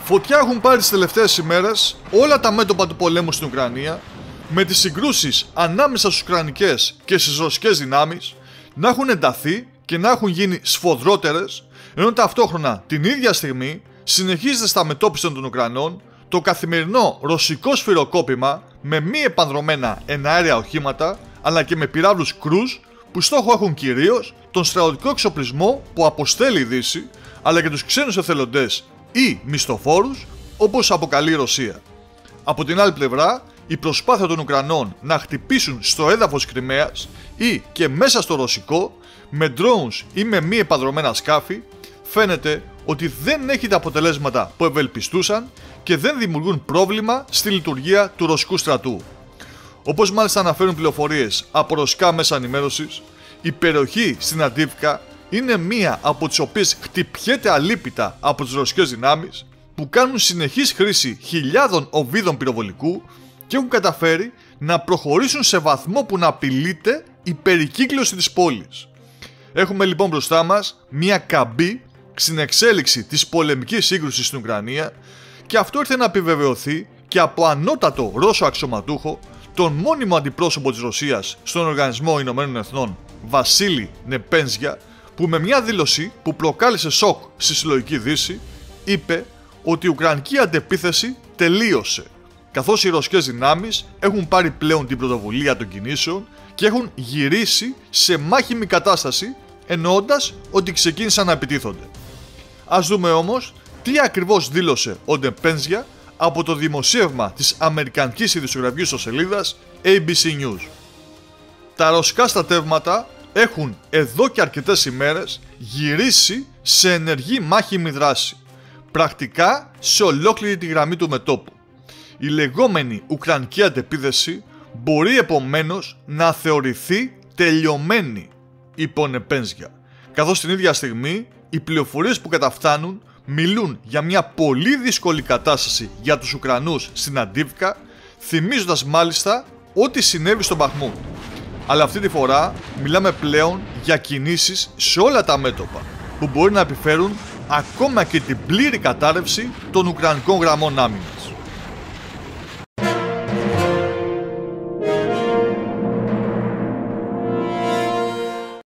Φωτιά έχουν πάρει τις τελευταίες ημέρες όλα τα μέτωπα του πολέμου στην Ουκρανία, με τις συγκρούσεις ανάμεσα στις ουκρανικές και στις ρωσικές δυνάμεις να έχουν ενταθεί και να έχουν γίνει σφοδρότερες, ενώ ταυτόχρονα την ίδια στιγμή συνεχίζεται στα μετώπιση των Ουκρανών το καθημερινό ρωσικό σφυροκόπημα με μη επανδρομένα εναέρια οχήματα αλλά και με πυράβλους Κρούζ που στόχο έχουν κυρίως τον στρατιωτικό εξοπλισμό που αποστέλει η Δύση, αλλά και τους ξένους εθελοντές ή μισθοφόρους όπως αποκαλεί η Ρωσία. Από την άλλη πλευρά, η προσπάθεια των Ουκρανών να χτυπήσουν στο έδαφος Κριμαίας ή και μέσα στο ρωσικό με drones ή με μη επανδρομένα σκάφη φαίνεται ότι δεν έχει τα αποτελέσματα που ευελπιστούσαν και δεν δημιουργούν πρόβλημα στη λειτουργία του ρωσικού στρατού. Όπως μάλιστα αναφέρουν πληροφορίες από ρωσικά μέσα ενημέρωσης, η περιοχή στην Αντίβκα είναι μία από τις οποίες χτυπιέται αλίπητα από τις ρωσικές δυνάμεις που κάνουν συνεχής χρήση χιλιάδων οβίδων πυροβολικού και έχουν καταφέρει να προχωρήσουν σε βαθμό που να απειλείται η περικύκλωση της πόλης. Έχουμε λοιπόν μπροστά μας μία καμπή στην εξέλιξη της πολεμικής σύγκρουσης στην Ουκρανία και αυτό ήρθε να επιβεβαιωθεί και από ανώτατο Ρώσο αξιωματούχο, τον μόνιμο αντιπρόσωπο της Ρωσίας στον Οργανισμό Ηνωμένων Εθνών, Βασίλη Νεπένζια, που με μια δήλωση που προκάλεσε σοκ στη συλλογική Δύση, είπε ότι η Ουκρανική αντεπίθεση τελείωσε, καθώς οι ρωσικές δυνάμεις έχουν πάρει πλέον την πρωτοβουλία των κινήσεων και έχουν γυρίσει σε μάχημη κατάσταση, εννοώντας ότι ξεκίνησαν να επιτίθονται. Ας δούμε όμως τι ακριβώς δήλωσε ο Νεπένζια από το δημοσίευμα της αμερικανικής ειδησιογραφικής ιστοσελίδας ABC News. Τα ρωσικά στρατεύματα έχουν εδώ και αρκετές ημέρες γυρίσει σε ενεργή μάχημη δράση, πρακτικά σε ολόκληρη τη γραμμή του μετώπου. Η λεγόμενη Ουκρανική αντεπίθεση μπορεί επομένως να θεωρηθεί τελειωμένη, είπε ο Νεπένζια, καθώς την ίδια στιγμή οι πληροφορίες που καταφτάνουν μιλούν για μια πολύ δύσκολη κατάσταση για τους Ουκρανούς στην Αντίβκα, θυμίζοντας μάλιστα ό,τι συνέβη στον Μπαχμούτ. Αλλά αυτή τη φορά μιλάμε πλέον για κινήσεις σε όλα τα μέτωπα που μπορεί να επιφέρουν ακόμα και την πλήρη κατάρρευση των Ουκρανικών γραμμών άμυνας.